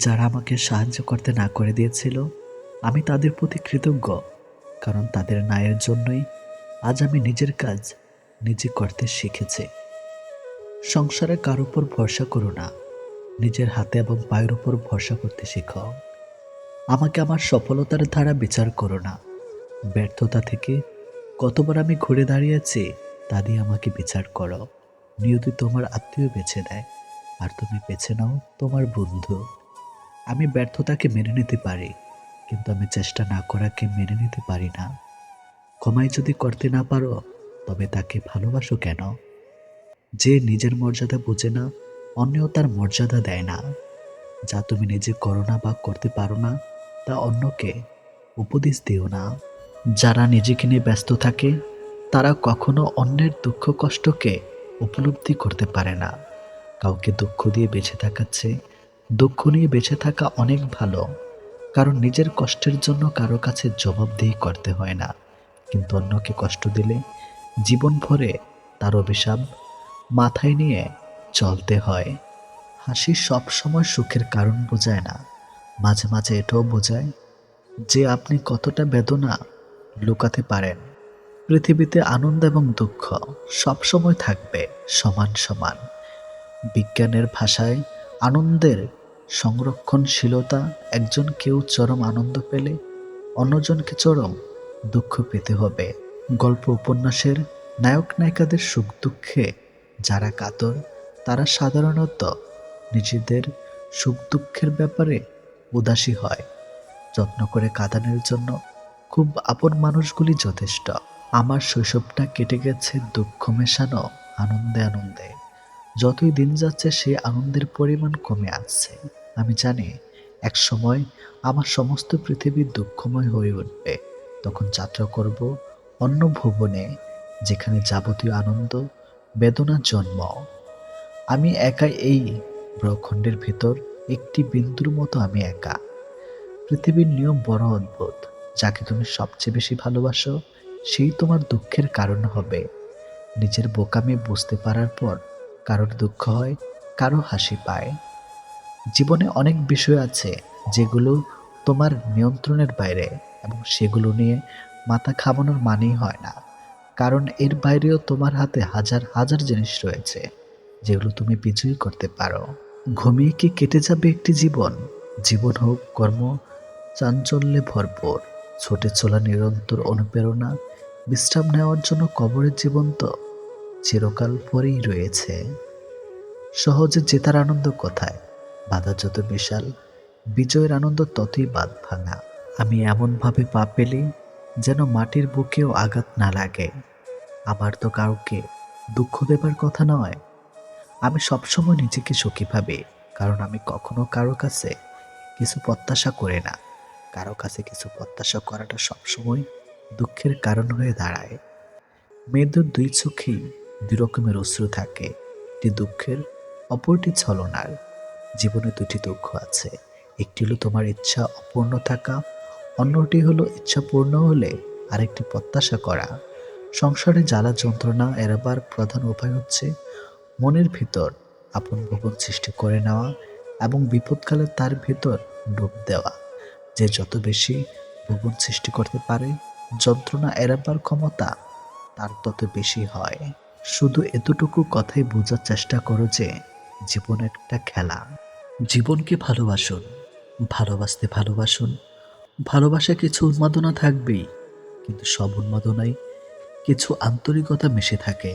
যারা আমাকে সাহায্য করতে না করে দিয়েছিল, আমি তাদের প্রতি কৃতজ্ঞ। কারণ তাদের ন্যায়ের জন্যই আজ আমি নিজের কাজ নিজে করতে শিখেছি। সংসারে কারো উপর ভরসা করো না, নিজের হাতে এবং পায়ের উপর ভরসা করতে শিখো। আমাকে আমার সফলতার দ্বারা বিচার করো না, ব্যর্থতা থেকে কতবার আমি ঘুরে দাঁড়িয়েছি তা দিয়ে আমাকে বিচার করো। নিয়তি তোমার আত্মীয় বেছে নেয়, আর তুমি বেছে নাও তোমার বন্ধু। আমি ব্যর্থতাকে মেনে নিতে পারি, কিন্তু আমি চেষ্টা না করাকে মেনে নিতে পারি না। ক্ষমাই যদি করতে না পারো, তবে তাকে ভালোবাসো কেন? যে নিজের মর্যাদা বোঝে না, অন্যও তার মর্যাদা দেয় না। যা তুমি নিজে করো না বা করতে পারো না, তা অন্যকে উপদেশ দিও না। যারা নিজেকে নিয়ে ব্যস্ত থাকে, তারা কখনো অন্যের দুঃখ কষ্টকে উপলব্ধি করতে পারে না। কাউকে দুঃখ দিয়ে বেঁচে থাকার চেয়ে দুঃখ নিয়ে বেঁচে থাকা অনেক ভালো। কারণ নিজের কষ্টের জন্য কারো কাছে জবাবদিহি করতে হয় না, কিন্তু অন্যকে কষ্ট দিলে জীবন ভরে তার অভিশাপ মাথায় নিয়ে চলতে হয়। হাসি সবসময় সুখের কারণ বোঝায় না, মাঝে মাঝে এটাও বোঝায় যে আপনি কতটা বেদনা লুকাতে পারেন। পৃথিবীতে আনন্দ এবং দুঃখ সবসময় থাকবে সমান সমান। বিজ্ঞানের ভাষায় আনন্দের সংরক্ষণশীলতা, একজন কেউ চরম আনন্দ পেলে অন্যজনকে চরম দুঃখ পেতে হবে। গল্প উপন্যাসের নায়ক নায়িকাদের সুখ দুঃখে যারা কাতর, তারা সাধারণত নিজেদের সুখ দুঃখের ব্যাপারে উদাসী হয়। যত্ন করে কাঁদানোর জন্য খুব আপন মানুষগুলি যথেষ্ট। আমার শৈশবটা কেটে গেছে দুঃখ মেশানো আনন্দে আনন্দে। যতই দিন যাচ্ছে সেই আনন্দের পরিমাণ কমে আসছে। আমি জানি এক সময় আমার সমস্ত পৃথিবী দুঃখময় হয়ে উঠবে। তখন যাত্রা করব অন্য ভুবনে, যেখানে যাবতীয় আনন্দ বেদনার জন্ম। আমি একাই এই ব্রহ্মাণ্ডের ভেতর, একটি বিন্দুর মতো আমি একা। পৃথিবীর নিয়ম বড় অদ্ভুত। যাকে তুমি সবচেয়ে বেশি ভালোবাসো, সেই তোমার দুঃখের কারণ হবে। নিজের বোকামি বুঝতে পারার পর কারোর দুঃখ হয়, কারো হাসি পায়। জীবনে অনেক বিষয় আছে যেগুলো তোমার নিয়ন্ত্রণের বাইরে, এবং সেগুলো নিয়ে মাথা ঘামানোর মানেই হয় না। কারণ এর বাইরেও তোমার হাতে হাজার হাজার জিনিস রয়েছে যেগুলো তুমি বিজয়ী করতে পারো। ঘুমিয়ে কি কেটে যাবে একটি জীবন? জীবন হোক কর্ম চাঞ্চল্যে ভরপুর, ছুটে চলা নিরন্তর অনুপ্রেরণা। বিশ্রাম নেওয়ার জন্য কবরের জীবন তো চিরকাল পরেই রয়েছে। সহজে জেতার আনন্দ কোথায়? বাধা যত বিশাল, বিজয়ের আনন্দ ততই বাঁধ ভাঙা। আমি এমনভাবে পা পেলি যেন মাটির বুকেও আঘাত না লাগে। আমার তো কাউকে দুঃখ দেবার কথা নয়। আমি সবসময় নিজেকে সুখী ভাবি, কারণ আমি কখনো কারো কাছে কিছু প্রত্যাশা করি না। কারো কাছে কিছু প্রত্যাশা করাটা সবসময় দুঃখের কারণ হয়ে দাঁড়ায়। মেয়েদের দুই চোখেই দুই রকমের অশ্রু থাকে, একটি দুঃখের, অপরটি ছলনার। জীবনে দুটি দুঃখ আছে, একটি হলো তোমার ইচ্ছা অপূর্ণ থাকা, অন্যটি হলো ইচ্ছা পূর্ণ হলে আরেকটি প্রত্যাশা করা। সংসারে জ্বালা যন্ত্রণা এড়াবার প্রধান উপায় হচ্ছে মনের ভিতর আপন ভুবন সৃষ্টি করে নেওয়া এবং বিপদকালে তার ভিতর ডুব দেওয়া। যে যত বেশি ভুবন সৃষ্টি করতে পারে, যন্ত্রণা এড়াবার ক্ষমতা তার তত বেশি হয়। শুধু এতটুকু কথাই বোঝার চেষ্টা করো যে জীবন একটা খেলা। জীবনকে ভালোবাসুন, ভালোবাসতে ভালোবাসুন। ভালোবাসায় কিছু উন্মাদনা থাকবেই, কিন্তু সব উন্মাদনায় কিছু আন্তরিকতা মিশে থাকে।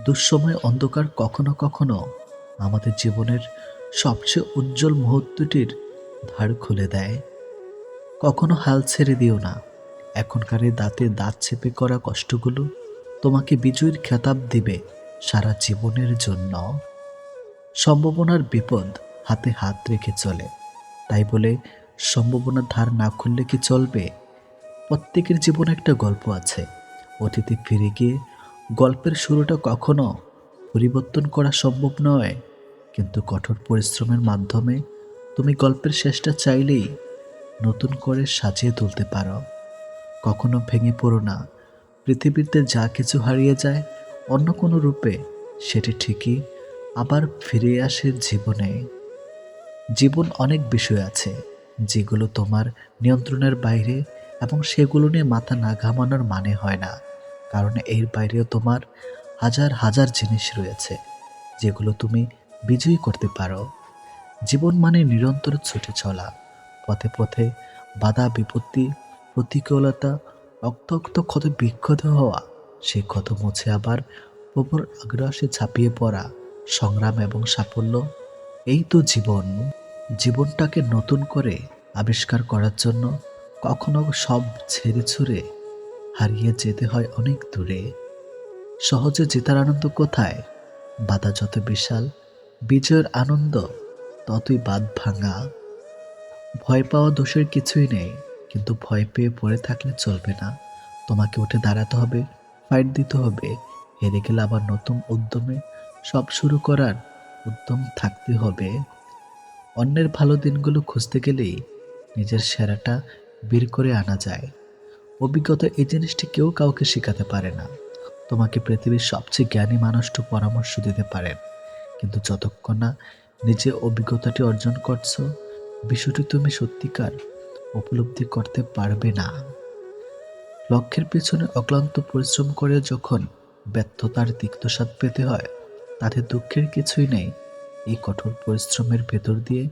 দুঃসময় অন্ধকার কখনো কখনো আমাদের জীবনের সবচেয়ে উজ্জ্বল মুহূর্তটির ধার খুলে দেয়। কখনো হাল ছেড়ে দিও না। এখনকার এই দাঁতে দাঁত চেপে করা কষ্টগুলো তোমাকে বিজয়ীর খেতাব দিবে সারা জীবনের জন্য। সম্ভাবনার বিপদ হাতে হাত রেখে চলে, তাই বলে সম্ভাবনার ধার না খুললে কি চলবে? প্রত্যেকের জীবনে একটা গল্প আছে। অতীতে ফিরে গিয়ে গল্পের শুরুটা কখনো পরিবর্তন করা সম্ভব নয়, কিন্তু কঠোর পরিশ্রমের মাধ্যমে তুমি গল্পের শেষটা চাইলেই নতুন করে সাজিয়ে তুলতে পারো। কখনো ভেঙে পড়ো না। পৃথিবীতে যা কিছু হারিয়ে যায়, অন্য কোনো রূপে সেটি ঠিকই আবার ফিরে আসে জীবনে। জীবন অনেক বিষয় আছে যেগুলো তোমার নিয়ন্ত্রণের বাইরে, এবং সেগুলো নিয়ে মাথা না ঘামানোর মানে হয় না, কারণ এর বাইরেও তোমার হাজার হাজার জিনিস রয়েছে যেগুলো তুমি বিজয়ী করতে পারো। জীবন মানে নিরন্তর ছুটে চলা, পথে পথে বাধা বিপত্তি, প্রতিকূলতা, রক্তাক্ত ক্ষত বিক্ষত হওয়া, সেই ক্ষত মুছে আবার প্রবল আগ্রাসে ঝাঁপিয়ে পড়া, সংগ্রাম এবং সাফল্য। এই তো জীবন। জীবনটাকে নতুন করে আবিষ্কার করার জন্য কখনো সব ছেড়ে ছুড়ে হারিয়ে যেতে হয় অনেক দূরে। সহজে জেতার আনন্দ কোথায়? বাধা যত বিশাল, বিজয়ের আনন্দ ততই বাঁধ ভাঙা। ভয় পাওয়া দোষের কিছুই নেই, কিন্তু ভয় পেয়ে পড়ে থাকলে চলবে না। তোমাকে উঠে দাঁড়াতে হবে, ফাইট দিতে হবে। হেরে গেলে আবার নতুন উদ্যমে সব শুরু করার উদ্যম থাকতে হবে। অন্যের ভালো দিনগুলো খুঁজতে গেলেই নিজের সেরাটা বের করে আনা যায়। অভিজ্ঞতা এই জিনিসটি কেউ কাউকে শেখাতে পারে না। তোমাকে পৃথিবীর সবচেয়ে জ্ঞানী মানুষটি পরামর্শ দিতে পারেন, কিন্তু যতক্ষণ না নিজে অভিজ্ঞতাটি অর্জন করছো, বিষয়টি তুমি সত্যিকার উপলব্ধি করতে পারবে না। লক্ষ্যের পেছনে অক্লান্ত পরিশ্রম করে যখন ব্যর্থতার তিক্তস্বাদ পেতে হয়, তাতে দুঃখের কিছুই নেই। এই কঠোর পরিশ্রমের ভেতর দিয়ে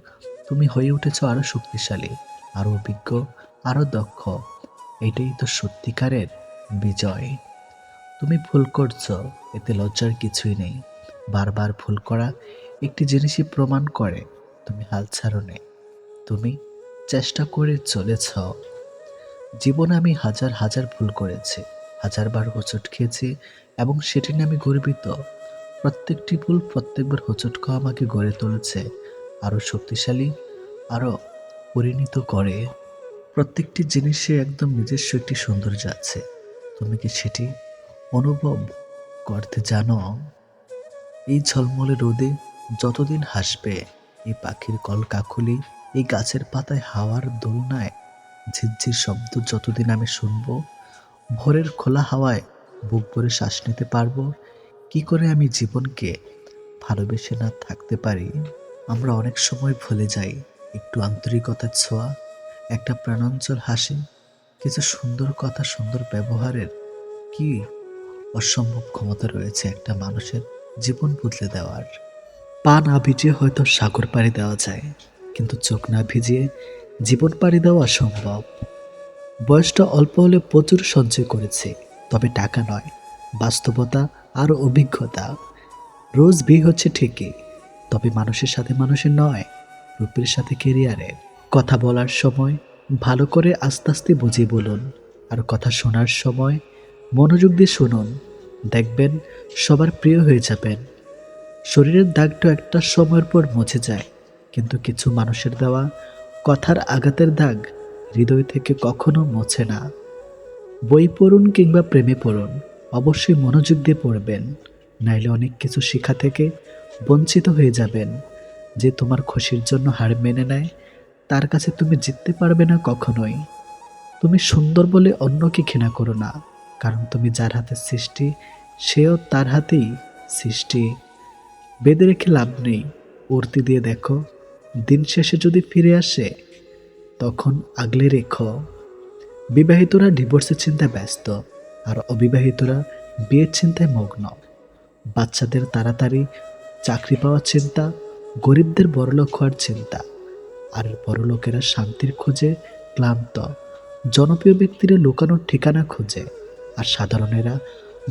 তুমি হয়ে উঠেছ আরো শক্তিশালী, আরো অভিজ্ঞ, আরো দক্ষ। এটাই তো সত্যিকারের বিজয়। তুমি ভুল করছো, এতে লজ্জার কিছুই নেই। বারবার ভুল করা একটি জিনিসই প্রমাণ করে তুমি হাল ছাড়োনি, তুমি চেষ্টা করে চলেছ। জীবনে আমি হাজার হাজার ভুল করেছি, হাজারবার হোঁচট খেয়েছি, এবং সেটি নিয়ে আমি গর্বিত। প্রত্যেকটি ভুল, প্রত্যেকবার হোঁচট খাওয়া আমাকে গড়ে তুলেছে আরো শক্তিশালী, আরো পরিণত করে। প্রত্যেকটি জিনিসে একদম নিজস্ব একটি সৌন্দর্য আছে। তুমি কি সেটি অনুভব করতে জানো? এই ঝলমলে রোদে যতদিন হাসবে, এই পাখির কলকাকলি, এই গাছের পাতায় হাওয়ার দোলনায় ঝিরঝির শব্দ যতদিন আমি শুনবো, ভোরের খোলা হাওয়ায় বুক ভরে শ্বাস নিতে পারবো, কি করে আমি জীবনকে ভালোবেসে না থাকতে পারি? আমরা অনেক সময় ভুলে যাই একটু আন্তরিকতার ছোঁয়া, একটা প্রাণাঞ্চল হাসি, কিছু সুন্দর কথা, সুন্দর ব্যবহারের কি অসম্ভব ক্ষমতা রয়েছে একটা মানুষের জীবন বদলে দেওয়ার। পা না ভিজিয়ে হয়তো সাগর পাড়ি দেওয়া যায়, কিন্তু চোখ না ভিজিয়ে জীবন পাড়ি দেওয়া অসম্ভব। বয়সটা অল্প হলে প্রচুর সঞ্চয় করেছে, তবে টাকা নয়, বাস্তবতা আর অভিজ্ঞতা। রোজ বিয়ে হচ্ছে ঠিকই, তবে মানুষের সাথে মানুষের নয়, রূপের সাথে কেরিয়ারের। কথা বলার সময় ভালো করে আস্তে আস্তে বুঝিয়ে বলুন, আর কথা শোনার সময় মনোযোগ দিয়ে শুনুন। দেখবেন সবার প্রিয় হয়ে যাবেন। শরীরের দাগটা একটা সময়ের পর মুছে যায়, কিন্তু কিছু মানুষের দেওয়া কথার আঘাতের দাগ হৃদয় থেকে কখনো মোছে না। বই পড়ুন কিংবা প্রেমে পড়ুন, অবশ্যই মনোযোগ দিয়ে পড়বেন, নাইলে অনেক কিছু শেখা থেকে বঞ্চিত হয়ে যাবেন। যে তোমার খুশির জন্য হার মেনে নেয়, তার কাছে তুমি জিততে পারবে না কখনোই। তুমি সুন্দর বলে অন্যকে ঘৃণা করো না, কারণ তুমি যার হাতে সৃষ্টি, সেও তার হাতেই সৃষ্টি। বেঁধে রেখে লাভ নেই, উড়তি দিয়ে দেখো, দিন শেষে যদি ফিরে আসে তখন আগলে রেখো। বিবাহিতরা ডিভোর্সের চিন্তায় ব্যস্ত, আর অবিবাহিতরা বিয়ের চিন্তায় মগ্ন। বাচ্চাদের তাড়াতাড়ি চাকরি পাওয়ার চিন্তা, গরিবদের বড়লোক হওয়ার চিন্তা, আর বড়লোকেরা শান্তির খোঁজে ক্লান্ত। জনপ্রিয় ব্যক্তিরা লুকানোর ঠিকানা খোঁজে, আর সাধারণেরা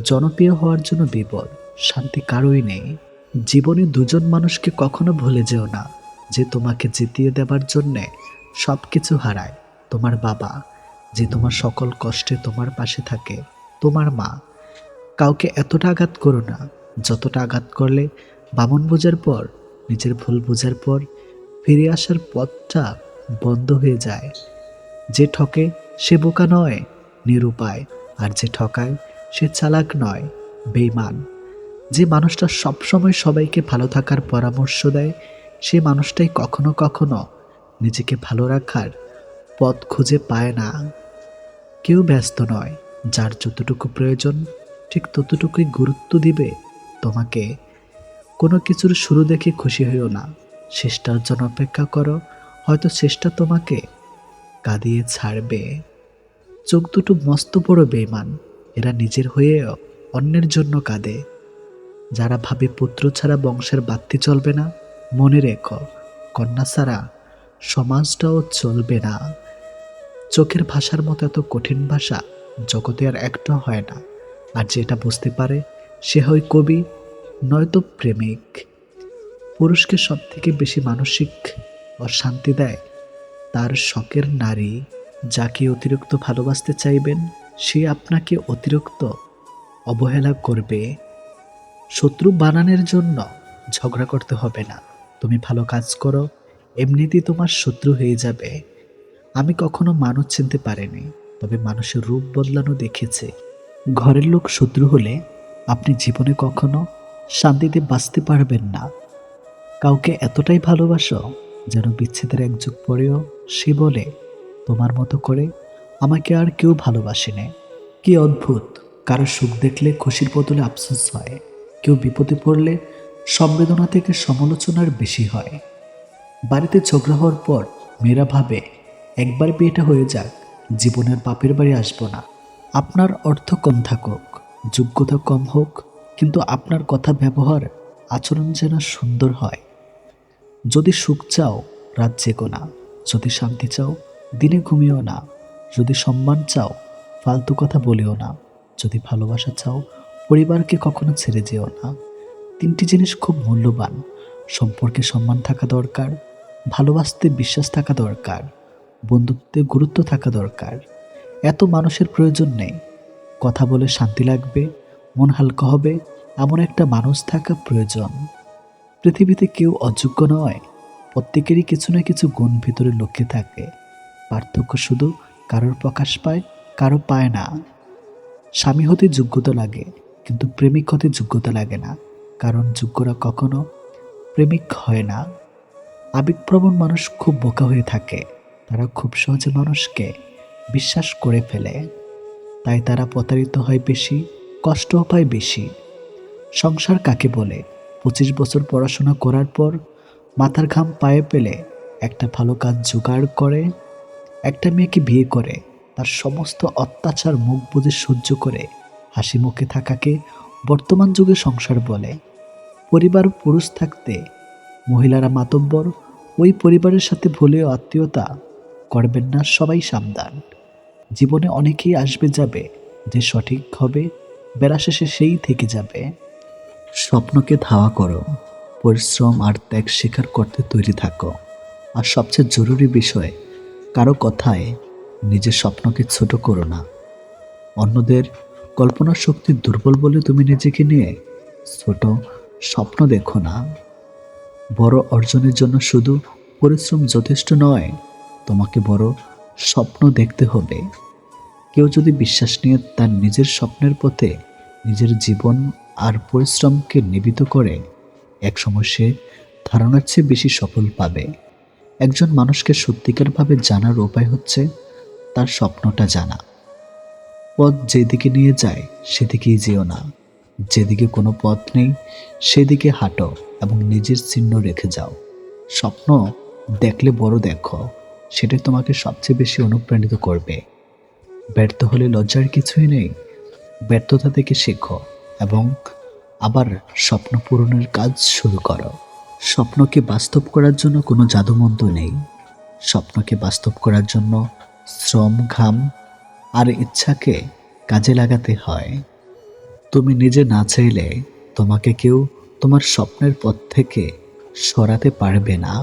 জনপ্রিয় হওয়ার জন্য বিবল। শান্তি কারোই নেই। জীবনে দুজন মানুষকে কখনো ভুলে যেও না, যে তোমাকে জিতিয়ে দেবার জন্যে সব কিছু হারায়। তোমার বাবা, যে তোমার সকল কষ্টে তোমার পাশে থাকে। তোমার মা। কাউকে এতটা আঘাত করো না যতটা আঘাত করলে বামন বোঝার পর, নিজের ভুল বোঝার পর ফিরে আসার পথটা বন্ধ হয়ে যায়। যে ঠকে সে বোকা নয়, নিরুপায়। আর যে ঠকায় সে চালাক নয়, বেঈমান। যে মানুষটা সবসময় সবাইকে ভালো থাকার পরামর্শ দেয়, সে মানুষটাই কখনো কখনো নিজেকে ভালো রাখার পথ খুঁজে পায় না। কেউ ব্যস্ত নয়, যার যতটুকু প্রয়োজন ঠিক ততটুকুই গুরুত্ব দিবে তোমাকে। কোনো কিছুর শুরু দেখে খুশি হইও না, শেষটার জন্য অপেক্ষা করো, হয়তো শেষটা তোমাকে কাঁদিয়ে ছাড়বে। চোখ দুটো মস্ত বড় বেঈমান, এরা নিজের হয়ে অন্যের জন্য কাঁদে। যারা ভাবে পুত্র ছাড়া বংশের বাত্তি চলবে না, মনে রেখো কন্যা ছাড়া সমাজটাও চলবে না। চোখের ভাষার মতো এত কঠিন ভাষা জগতে আর একটা হয় না। আর যেটা বুঝতে পারে সে হয় কবি, নয়তো প্রেমিক। পুরুষকে সব থেকে বেশি মানসিক অশান্তি দেয় তার শখের নারী। যাকে অতিরিক্ত ভালোবাসতে চাইবেন সে আপনাকে অতিরিক্ত অবহেলা করবে। শত্রু বানানোর জন্য ঝগড়া করতে হবে না। তুমি ভালো কাজ করো, এমনিতেই তোমার শত্রু হয়ে যাবে। আমি কখনো মানুষ চিনতে পারিনি, তবে মানুষের রূপ বদলানো দেখেছি। ঘরের লোক শত্রু হলে আপনি জীবনে কখনো শান্তিতে বাঁচতে পারবেন না। কাউকে এতটাই ভালোবাসো যেন বিচ্ছেদের এক যুগ পরেও সে বলে, তোমার মতো করে আমাকে আর কেউ ভালোবাসেনি। কি অদ্ভুত, কারো সুখ দেখলে খুশির বদলে আফসোস হয়, কেউ বিপদে পড়লে সংবেদনা থেকে সমালোচনার বেশি হয়। বাড়িতে ঝগড়া হওয়ার পর মেয়েরা ভাবে একবার বিয়েটা হয়ে যাক, জীবনের বাপের বাড়ি আসবো না। আপনার অর্থ কম থাকুক, যোগ্যতা কম হোক, কিন্তু আপনার কথা ব্যবহার আচরণ যেন সুন্দর হয়। যদি সুখ চাও রাত জেগো না, যদি শান্তি চাও দিনে ঘুমিও না, যদি সম্মান চাও ফালতু কথা বলিও না, যদি ভালোবাসা চাও পরিবারকে কখনো ছেড়ে যেও না। তিনটি জিনিস খুব মূল্যবান। সম্পর্কে সম্মান থাকা দরকার, ভালোবাসতে বিশ্বাস থাকা দরকার, বন্ধুত্বে গুরুত্ব থাকা দরকার। এত মানুষের প্রয়োজন নেই। কথা বলে শান্তি লাগবে, মন হালকা হবে, এমন একটা মানুষ থাকা প্রয়োজন। পৃথিবীতে কেউ অযোগ্য নয়, প্রত্যেকেরই কিছু না কিছু গুণ ভিতরে লুকিয়ে থাকে। পার্থক্য শুধু কারোর প্রকাশ পায়, কারো পায় না। স্বামী হতে যোগ্যতা লাগে, কিন্তু প্রেমিক হতে যোগ্যতা লাগে না, কারণ যোগ্যরা কখনো প্রেমিক হয় না। আবেগপ্রবণ মানুষ খুব বোকা হয়ে থাকে, তারা খুব সহজে মানুষকে বিশ্বাস করে ফেলে। তাই তারা প্রতারিত হয় বেশি, কষ্টও পায় বেশি। সংসার কাকে বলে? 25 বছর পড়াশোনা করার পর মাথার ঘাম পায়ে পেলে একটা ভালো কাজ জোগাড় করে একটা মেয়েকে বিয়ে করে, তার সমস্ত অত্যাচার মুখ বুজে সহ্য করে হাসি মুখে থাকাকে বর্তমান যুগে সংসার বলে। পরিবার পুরুষ থাকতে মহিলারা মাতব্বর, ওই পরিবারের সাথে ভুলেও আত্মীয়তা করবেন না, সবাই সাবধান। জীবনে অনেকেই আসবে যাবে, যে সঠিক হবে বেলা শেষে সেই থেকে যাবে। স্বপ্নকে ধাওয়া করো, পরিশ্রম আর ত্যাগ স্বীকার করতে তৈরি থাকো। আর সবচেয়ে জরুরি বিষয়, কারো কথায় নিজের স্বপ্নকে ছোট করো না। অন্যদের কল্পনার শক্তি দুর্বল বলে তুমি নিজেকে নিয়ে ছোট স্বপ্ন দেখো না। বড় অর্জনের জন্য শুধু পরিশ্রম যথেষ্ট নয়, তোমাকে বড় স্বপ্ন দেখতে হবে। কেউ যদি বিশ্বাস নিয়ে তার নিজের স্বপ্নের পথে নিজের জীবন আর পরিশ্রমকে নিবেদিত করে, একসময় সে ধারণার চেয়ে বেশি সফল পাবে। একজন মানুষকে সত্যিকারভাবে জানার উপায় হচ্ছে তার স্বপ্নটা জানা। পথ যেদিকে নিয়ে যায় সেদিকেই যেও না, যেদিকে কোনো পথ নেই সেদিকে হাঁটো এবং নিজের চিহ্ন রেখে যাও। স্বপ্ন দেখলে বড় দেখো, সেটাই তোমাকে সবচেয়ে বেশি অনুপ্রাণিত করবে। ব্যর্থ হলে লজ্জার কিছুই নেই, ব্যর্থতা থেকে শেখো এবং আবার স্বপ্ন পূরণের কাজ শুরু করো। স্বপ্নকে বাস্তব করার জন্য কোনো জাদুমন্ত্র নেই। স্বপ্নকে বাস্তব করার জন্য শ্রম, ঘাম আর ইচ্ছাকে কাজে লাগাতে হয়। তুমি নিজে না চাইলে তোমাকে কেউ তোমার স্বপ্নের পথ থেকে সরাতে পারবে না।